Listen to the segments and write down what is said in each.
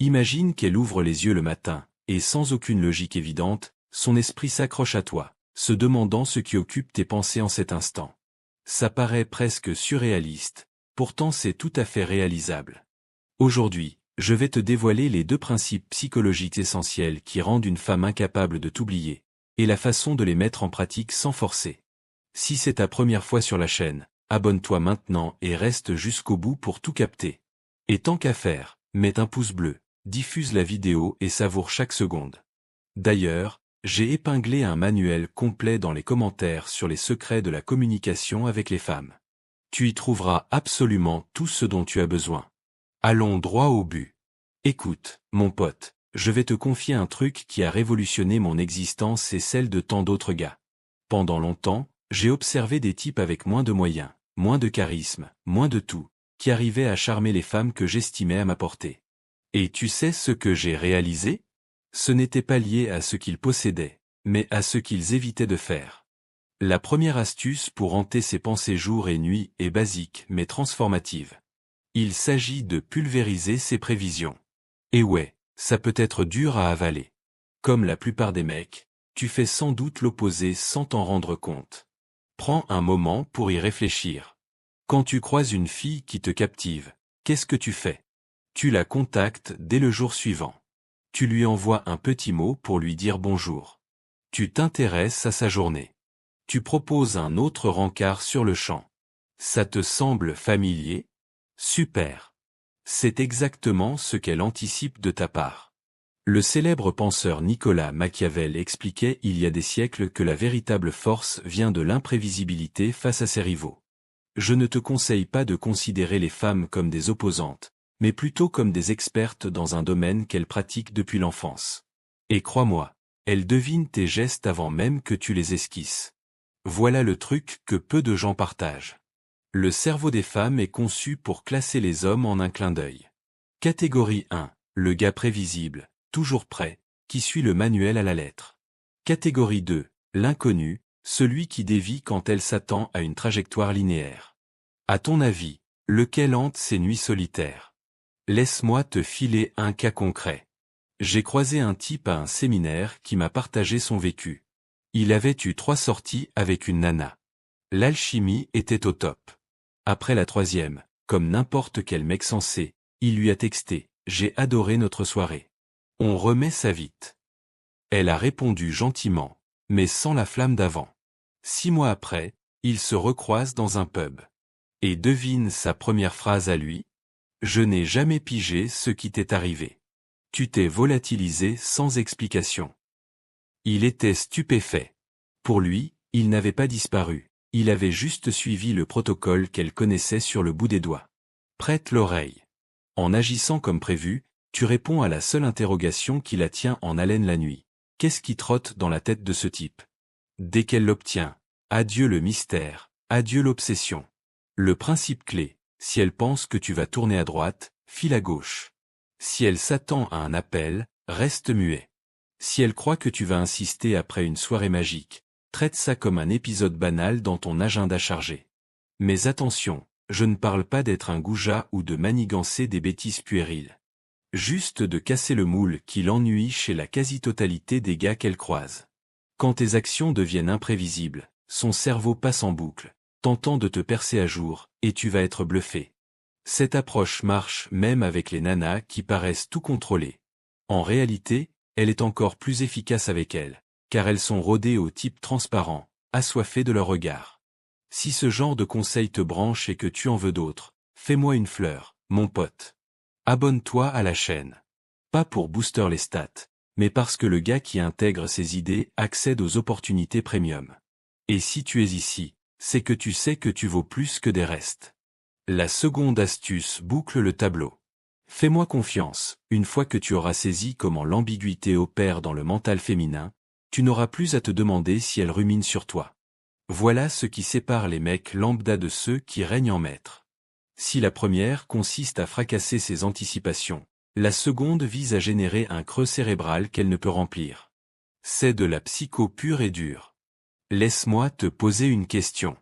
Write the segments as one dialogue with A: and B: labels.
A: Imagine qu'elle ouvre les yeux le matin, et sans aucune logique évidente, son esprit s'accroche à toi, se demandant ce qui occupe tes pensées en cet instant. Ça paraît presque surréaliste, pourtant c'est tout à fait réalisable. Aujourd'hui, je vais te dévoiler les 2 principes psychologiques essentiels qui rendent une femme incapable de t'oublier, et la façon de les mettre en pratique sans forcer. Si c'est ta première fois sur la chaîne, abonne-toi maintenant et reste jusqu'au bout pour tout capter. Et tant qu'à faire, mets un pouce bleu, diffuse la vidéo et savoure chaque seconde. D'ailleurs, j'ai épinglé un manuel complet dans les commentaires sur les secrets de la communication avec les femmes. Tu y trouveras absolument tout ce dont tu as besoin. Allons droit au but. Écoute, mon pote, je vais te confier un truc qui a révolutionné mon existence et celle de tant d'autres gars. Pendant longtemps, j'ai observé des types avec moins de moyens, moins de charisme, moins de tout, qui arrivaient à charmer les femmes que j'estimais à ma portée. Et tu sais ce que j'ai réalisé ? Ce n'était pas lié à ce qu'ils possédaient, mais à ce qu'ils évitaient de faire. La première astuce pour hanter ses pensées jour et nuit est basique mais transformative. Il s'agit de pulvériser ses prévisions. Et ouais, ça peut être dur à avaler. Comme la plupart des mecs, tu fais sans doute l'opposé sans t'en rendre compte. Prends un moment pour y réfléchir. Quand tu croises une fille qui te captive, qu'est-ce que tu fais ? Tu la contactes dès le jour suivant. Tu lui envoies un petit mot pour lui dire bonjour. Tu t'intéresses à sa journée. Tu proposes un autre rencard sur le champ. Ça te semble familier ? Super. C'est exactement ce qu'elle anticipe de ta part. Le célèbre penseur Nicolas Machiavel expliquait il y a des siècles que la véritable force vient de l'imprévisibilité face à ses rivaux. Je ne te conseille pas de considérer les femmes comme des opposantes, mais plutôt comme des expertes dans un domaine qu'elles pratiquent depuis l'enfance. Et crois-moi, elles devinent tes gestes avant même que tu les esquisses. Voilà le truc que peu de gens partagent. Le cerveau des femmes est conçu pour classer les hommes en un clin d'œil. Catégorie 1, le gars prévisible, toujours prêt, qui suit le manuel à la lettre. Catégorie 2, l'inconnu, celui qui dévie quand elle s'attend à une trajectoire linéaire. À ton avis, lequel hante ces nuits solitaires ? Laisse-moi te filer un cas concret. J'ai croisé un type à un séminaire qui m'a partagé son vécu. Il avait eu 3 sorties avec une nana. L'alchimie était au top. Après la 3e, comme n'importe quel mec sensé, il lui a texté « J'ai adoré notre soirée. On remet ça vite ». Elle a répondu gentiment, mais sans la flamme d'avant. 6 mois après, ils se recroisent dans un pub. Et devine sa première phrase à lui ? « Je n'ai jamais pigé ce qui t'est arrivé. Tu t'es volatilisé sans explication. » Il était stupéfait. Pour lui, il n'avait pas disparu. Il avait juste suivi le protocole qu'elle connaissait sur le bout des doigts. Prête l'oreille. En agissant comme prévu, tu réponds à la seule interrogation qui la tient en haleine la nuit. Qu'est-ce qui trotte dans la tête de ce type ? Dès qu'elle l'obtient, adieu le mystère, adieu l'obsession. Le principe clé, si elle pense que tu vas tourner à droite, file à gauche. Si elle s'attend à un appel, reste muet. Si elle croit que tu vas insister après une soirée magique, traite ça comme un épisode banal dans ton agenda chargé. Mais attention, je ne parle pas d'être un goujat ou de manigancer des bêtises puériles. Juste de casser le moule qui l'ennuie chez la quasi-totalité des gars qu'elle croise. Quand tes actions deviennent imprévisibles, son cerveau passe en boucle, tentant de te percer à jour, et tu vas être bluffé. Cette approche marche même avec les nanas qui paraissent tout contrôler. En réalité, elle est encore plus efficace avec elles, car elles sont rodées au type transparent, assoiffées de leur regard. Si ce genre de conseil te branche et que tu en veux d'autres, fais-moi une fleur, mon pote. Abonne-toi à la chaîne. Pas pour booster les stats, mais parce que le gars qui intègre ses idées accède aux opportunités premium. Et si tu es ici, c'est que tu sais que tu vaux plus que des restes. La seconde astuce boucle le tableau. Fais-moi confiance, une fois que tu auras saisi comment l'ambiguïté opère dans le mental féminin, tu n'auras plus à te demander si elle rumine sur toi. Voilà ce qui sépare les mecs lambda de ceux qui règnent en maître. Si la première consiste à fracasser ses anticipations, la seconde vise à générer un creux cérébral qu'elle ne peut remplir. C'est de la psycho pure et dure. Laisse-moi te poser une question.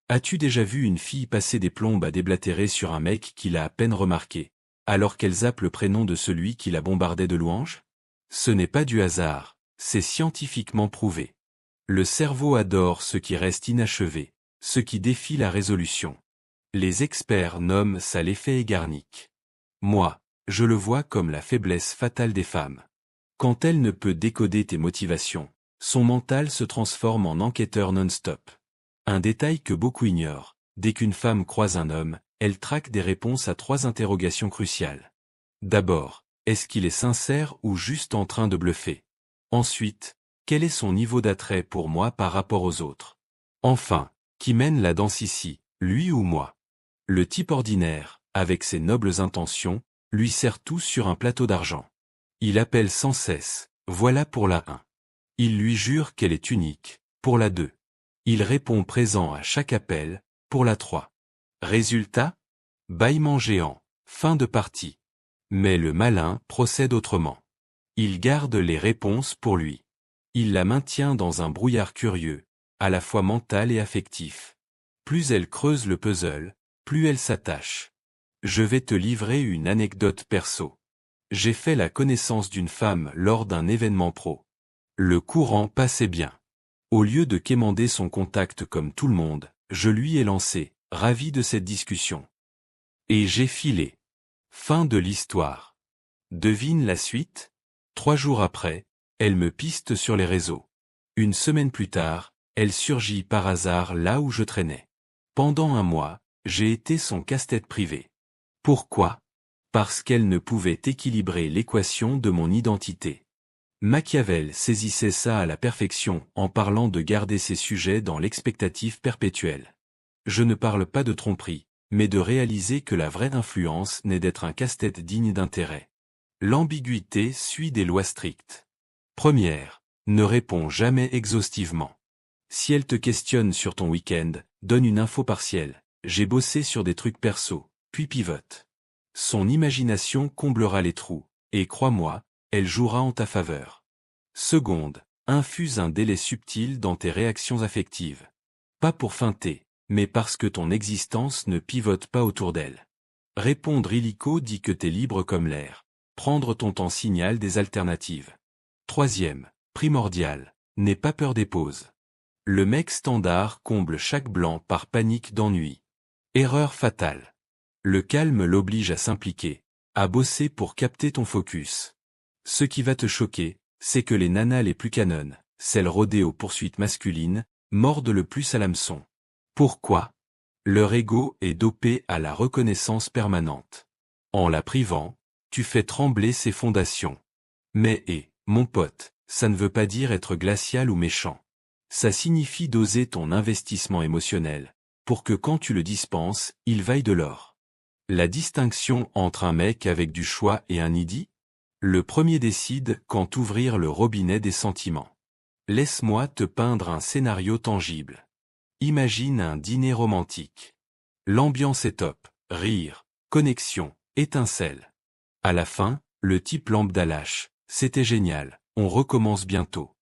A: As-tu déjà vu une fille passer des plombes à déblatérer sur un mec qui l'a à peine remarqué, alors qu'elle zappe le prénom de celui qui la bombardait de louanges? Ce n'est pas du hasard, c'est scientifiquement prouvé. Le cerveau adore ce qui reste inachevé, ce qui défie la résolution. Les experts nomment ça l'effet Eigarnik. Moi, je le vois comme la faiblesse fatale des femmes. Quand elle ne peut décoder tes motivations, son mental se transforme en enquêteur non-stop. Un détail que beaucoup ignorent, dès qu'une femme croise un homme, elle traque des réponses à 3 interrogations cruciales. D'abord, est-ce qu'il est sincère ou juste en train de bluffer? Ensuite, quel est son niveau d'attrait pour moi par rapport aux autres? Enfin, qui mène la danse ici, lui ou moi? Le type ordinaire, avec ses nobles intentions, lui sert tout sur un plateau d'argent. Il appelle sans cesse, voilà pour la 1. Il lui jure qu'elle est unique, pour la 2. Il répond présent à chaque appel, pour la 3. Résultat? Bâillement géant, fin de partie. Mais le malin procède autrement. Il garde les réponses pour lui. Il la maintient dans un brouillard curieux, à la fois mental et affectif. Plus elle creuse le puzzle, plus elle s'attache. Je vais te livrer une anecdote perso. J'ai fait la connaissance d'une femme lors d'un événement pro. Le courant passait bien. Au lieu de quémander son contact comme tout le monde, je lui ai lancé, ravi de cette discussion. Et j'ai filé. Fin de l'histoire. Devine la suite? 3 jours après, elle me piste sur les réseaux. Une semaine plus tard, elle surgit par hasard là où je traînais. Pendant 1 mois, j'ai été son casse-tête privé. Pourquoi? Parce qu'elle ne pouvait équilibrer l'équation de mon identité. Machiavel saisissait ça à la perfection en parlant de garder ses sujets dans l'expectative perpétuelle. Je ne parle pas de tromperie, mais de réaliser que la vraie influence n'est d'être un casse-tête digne d'intérêt. L'ambiguïté suit des lois strictes. Première, ne réponds jamais exhaustivement. Si elle te questionne sur ton week-end, donne une info partielle. J'ai bossé sur des trucs perso, puis pivote. Son imagination comblera les trous, et crois-moi, elle jouera en ta faveur. Seconde, infuse un délai subtil dans tes réactions affectives. Pas pour feinter, mais parce que ton existence ne pivote pas autour d'elle. Répondre illico dit que t'es libre comme l'air. Prendre ton temps signale des alternatives. Troisième, primordial, n'aie pas peur des pauses. Le mec standard comble chaque blanc par panique d'ennui. Erreur fatale. Le calme l'oblige à s'impliquer, à bosser pour capter ton focus. Ce qui va te choquer, c'est que les nanas les plus canonnes, celles rodées aux poursuites masculines, mordent le plus à l'hameçon. Pourquoi? Leur ego est dopé à la reconnaissance permanente. En la privant, tu fais trembler ses fondations. Mais mon pote, ça ne veut pas dire être glacial ou méchant. Ça signifie doser ton investissement émotionnel, pour que quand tu le dispenses, il vaille de l'or. La distinction entre un mec avec du choix et un idiot? Le premier décide quand ouvrir le robinet des sentiments. Laisse-moi te peindre un scénario tangible. Imagine un dîner romantique. L'ambiance est top, rire, connexion, étincelle. À la fin, le type lambda lâche, c'était génial, on recommence bientôt.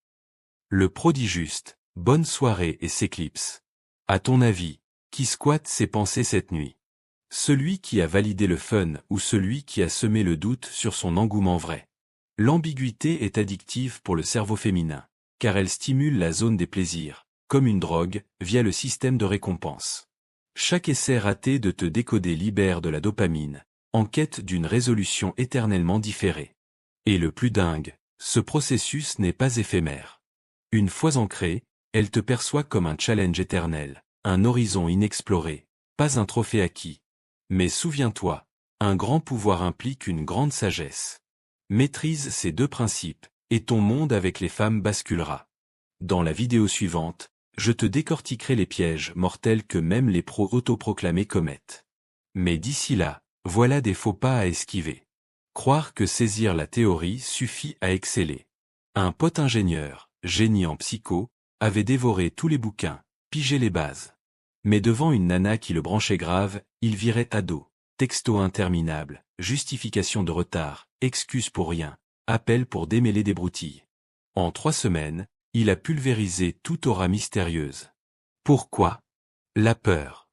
A: Le prodigiuste, bonne soirée et s'éclipse. À ton avis, qui squatte ses pensées cette nuit? Celui qui a validé le fun ou celui qui a semé le doute sur son engouement vrai? L'ambiguïté est addictive pour le cerveau féminin, car elle stimule la zone des plaisirs, comme une drogue, via le système de récompense. Chaque essai raté de te décoder libère de la dopamine, en quête d'une résolution éternellement différée. Et le plus dingue, ce processus n'est pas éphémère. Une fois ancrée, elle te perçoit comme un challenge éternel, un horizon inexploré, pas un trophée acquis. Mais souviens-toi, un grand pouvoir implique une grande sagesse. Maîtrise ces 2 principes, et ton monde avec les femmes basculera. Dans la vidéo suivante, je te décortiquerai les pièges mortels que même les pros autoproclamés commettent. Mais d'ici là, voilà des faux pas à esquiver. Croire que saisir la théorie suffit à exceller. Un pote ingénieur, génie en psycho, avait dévoré tous les bouquins, pigé les bases. Mais devant une nana qui le branchait grave, il virait à dos. Texto interminable, justification de retard, excuse pour rien, appel pour démêler des broutilles. En 3 semaines, il a pulvérisé toute aura mystérieuse. Pourquoi? La peur.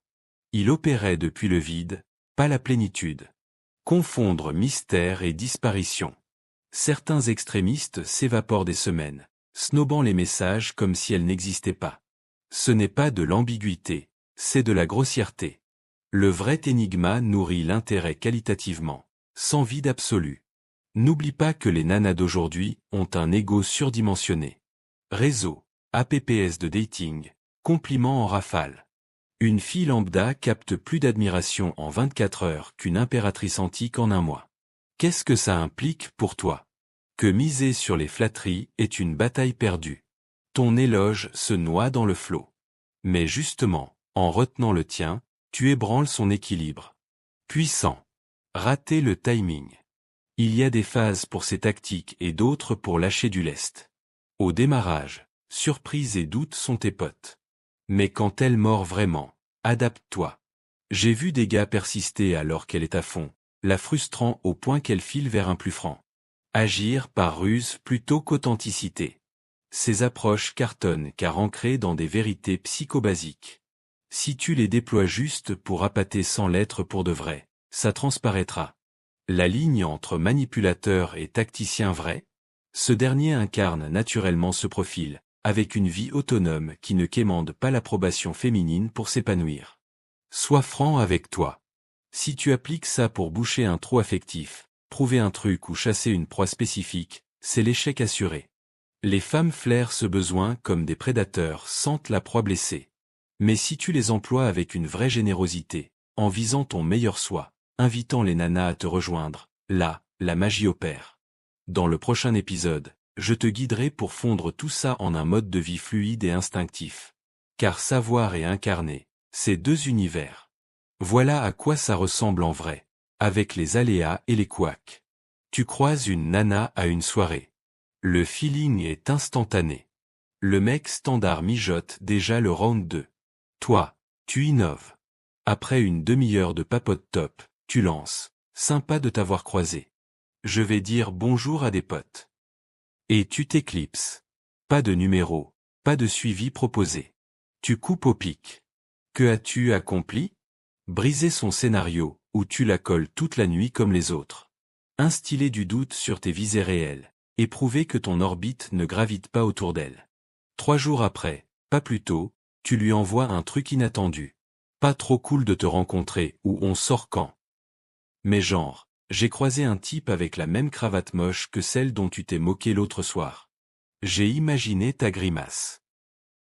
A: Il opérait depuis le vide, pas la plénitude. Confondre mystère et disparition. Certains extrémistes s'évaporent des semaines, snobant les messages comme si elles n'existaient pas. Ce n'est pas de l'ambiguïté, c'est de la grossièreté. Le vrai énigma nourrit l'intérêt qualitativement, sans vide absolu. N'oublie pas que les nanas d'aujourd'hui ont un ego surdimensionné. Réseau, apps de dating, compliments en rafale. Une fille lambda capte plus d'admiration en 24 heures qu'une impératrice antique en un mois. Qu'est-ce que ça implique pour toi? Que miser sur les flatteries est une bataille perdue. Ton éloge se noie dans le flot. Mais justement, en retenant le tien, tu ébranles son équilibre. Puissant. Rater le timing. Il y a des phases pour ces tactiques et d'autres pour lâcher du lest. Au démarrage, surprise et doute sont tes potes. Mais quand elle mord vraiment, adapte-toi. J'ai vu des gars persister alors qu'elle est à fond, la frustrant au point qu'elle file vers un plus franc. Agir par ruse plutôt qu'authenticité. Ces approches cartonnent car ancrées dans des vérités psychobasiques. Si tu les déploies juste pour appâter sans l'être pour de vrai, ça transparaîtra. La ligne entre manipulateur et tacticien vrai? Ce dernier incarne naturellement ce profil, avec une vie autonome qui ne quémande pas l'approbation féminine pour s'épanouir. Sois franc avec toi. Si tu appliques ça pour boucher un trou affectif, prouver un truc ou chasser une proie spécifique, c'est l'échec assuré. Les femmes flairent ce besoin comme des prédateurs sentent la proie blessée. Mais si tu les emploies avec une vraie générosité, en visant ton meilleur soi, invitant les nanas à te rejoindre, là, la magie opère. Dans le prochain épisode, je te guiderai pour fondre tout ça en un mode de vie fluide et instinctif. Car savoir et incarner, c'est deux univers. Voilà à quoi ça ressemble en vrai, avec les aléas et les couacs. Tu croises une nana à une soirée. Le feeling est instantané. Le mec standard mijote déjà le round 2. Toi, tu innoves. Après une demi-heure de papote top, tu lances. Sympa de t'avoir croisé. Je vais dire bonjour à des potes. Et tu t'éclipses. Pas de numéro, pas de suivi proposé. Tu coupes au pic. Que as-tu accompli? Briser son scénario, ou tu la colles toute la nuit comme les autres. Instiller du doute sur tes visées réelles, et prouver que ton orbite ne gravite pas autour d'elle. 3 jours après, pas plus tôt, tu lui envoies un truc inattendu. Pas trop cool de te rencontrer, ou on sort quand? Mais genre, j'ai croisé un type avec la même cravate moche que celle dont tu t'es moqué l'autre soir. J'ai imaginé ta grimace.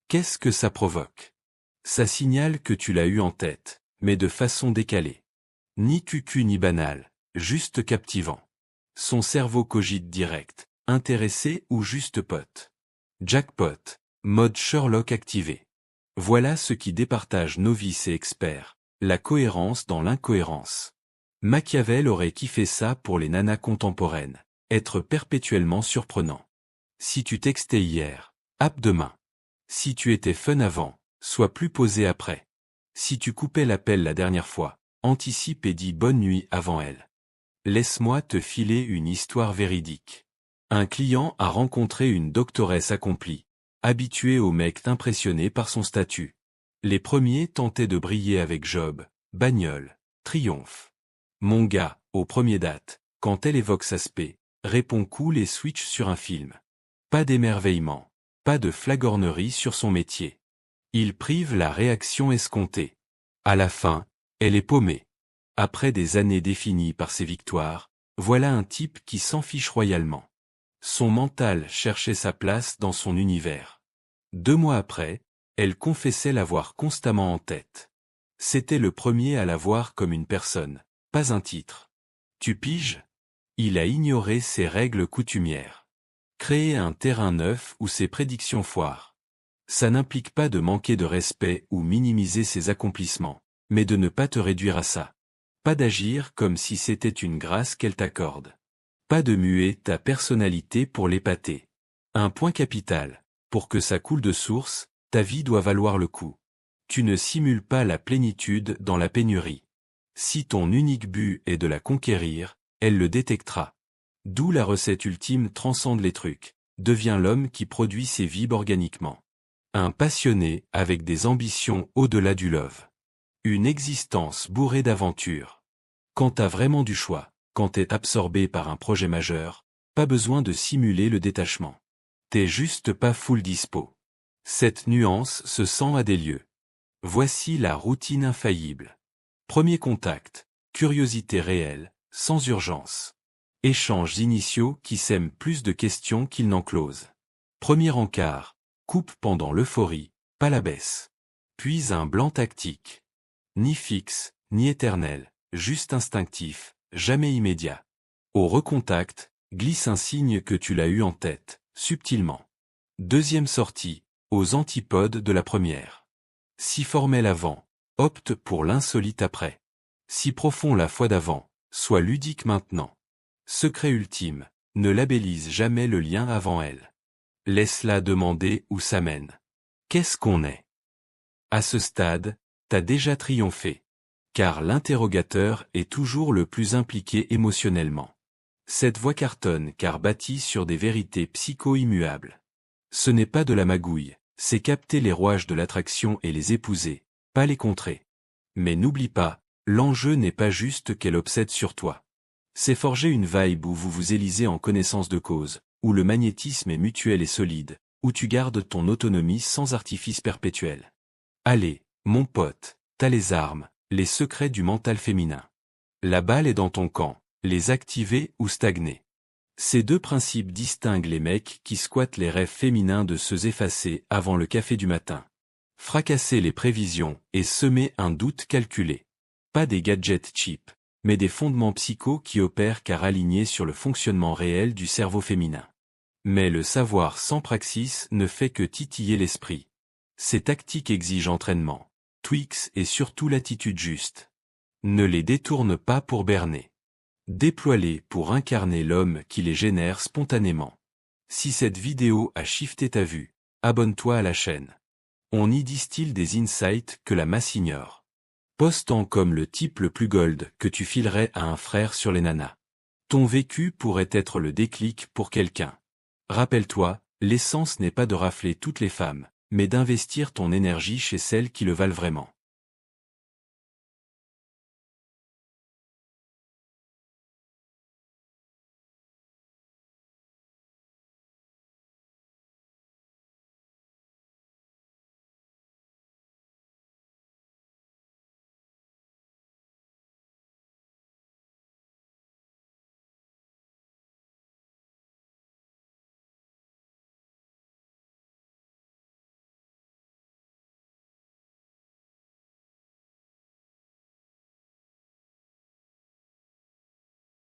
A: Qu'est-ce que ça provoque? Ça signale que tu l'as eu en tête, mais de façon décalée. Ni cucu ni banal, juste captivant. Son cerveau cogite direct, intéressé ou juste pote. Jackpot, mode Sherlock activé. Voilà ce qui départage novices et experts, la cohérence dans l'incohérence. Machiavel aurait kiffé ça pour les nanas contemporaines, être perpétuellement surprenant. Si tu textais hier, app demain. Si tu étais fun avant, sois plus posé après. Si tu coupais l'appel la dernière fois, anticipe et dis bonne nuit avant elle. Laisse-moi te filer une histoire véridique. Un client a rencontré une doctoresse accomplie, habituée aux mecs impressionnés par son statut. Les premiers tentaient de briller avec job, bagnole, triomphe. Mon gars, au premier date, quand elle évoque sa spé, répond cool et switch sur un film. Pas d'émerveillement, pas de flagornerie sur son métier. Il prive la réaction escomptée. À la fin, elle est paumée. Après des années définies par ses victoires, voilà un type qui s'en fiche royalement. Son mental cherchait sa place dans son univers. 2 mois après, elle confessait l'avoir constamment en tête. C'était le premier à la voir comme une personne, pas un titre. Tu piges? Il a ignoré ses règles coutumières. Créer un terrain neuf où ses prédictions foirent. Ça n'implique pas de manquer de respect ou minimiser ses accomplissements, mais de ne pas te réduire à ça. Pas d'agir comme si c'était une grâce qu'elle t'accorde. Pas de muer ta personnalité pour l'épater. Un point capital. Pour que ça coule de source, ta vie doit valoir le coup. Tu ne simules pas la plénitude dans la pénurie. Si ton unique but est de la conquérir, elle le détectera. D'où la recette ultime transcende les trucs, devient l'homme qui produit ses vibes organiquement. Un passionné avec des ambitions au-delà du love. Une existence bourrée d'aventures. Quand t'as vraiment du choix, quand t'es absorbé par un projet majeur, pas besoin de simuler le détachement. T'es juste pas full dispo. Cette nuance se sent à des lieux. Voici la routine infaillible. Premier contact, curiosité réelle, sans urgence. Échanges initiaux qui sèment plus de questions qu'ils n'en closent. Premier encart, coupe pendant l'euphorie, pas la baisse. Puis un blanc tactique. Ni fixe, ni éternel, juste instinctif, jamais immédiat. Au recontact, glisse un signe que tu l'as eu en tête, subtilement. Deuxième sortie, aux antipodes de la première. Si formel avant, opte pour l'insolite après. Si profond la fois d'avant, sois ludique maintenant. Secret ultime, ne labellise jamais le lien avant elle. Laisse-la demander où ça mène. Qu'est-ce qu'on est? À ce stade, t'as déjà triomphé. Car l'interrogateur est toujours le plus impliqué émotionnellement. Cette voix cartonne car bâtie sur des vérités psycho-immuables. Ce n'est pas de la magouille, c'est capter les rouages de l'attraction et les épouser, pas les contrer. Mais n'oublie pas, l'enjeu n'est pas juste qu'elle obsède sur toi. C'est forger une vibe où vous vous élisez en connaissance de cause, où le magnétisme est mutuel et solide, où tu gardes ton autonomie sans artifice perpétuel. Allez, mon pote, t'as les armes, les secrets du mental féminin. La balle est dans ton camp, les activer ou stagner. Ces deux principes distinguent les mecs qui squattent les rêves féminins de ceux effacés avant le café du matin. Fracasser les prévisions et semer un doute calculé. Pas des gadgets cheap, mais des fondements psycho qui opèrent car alignés sur le fonctionnement réel du cerveau féminin. Mais le savoir sans praxis ne fait que titiller l'esprit. Ces tactiques exigent entraînement, tweaks et surtout l'attitude juste. Ne les détourne pas pour berner. Déploie-les pour incarner l'homme qui les génère spontanément. Si cette vidéo a shifté ta vue, abonne-toi à la chaîne. On y distille des insights que la masse ignore. Poste-en comme le type le plus gold que tu filerais à un frère sur les nanas. Ton vécu pourrait être le déclic pour quelqu'un. Rappelle-toi, l'essence n'est pas de rafler toutes les femmes, mais d'investir ton énergie chez celles qui le valent vraiment.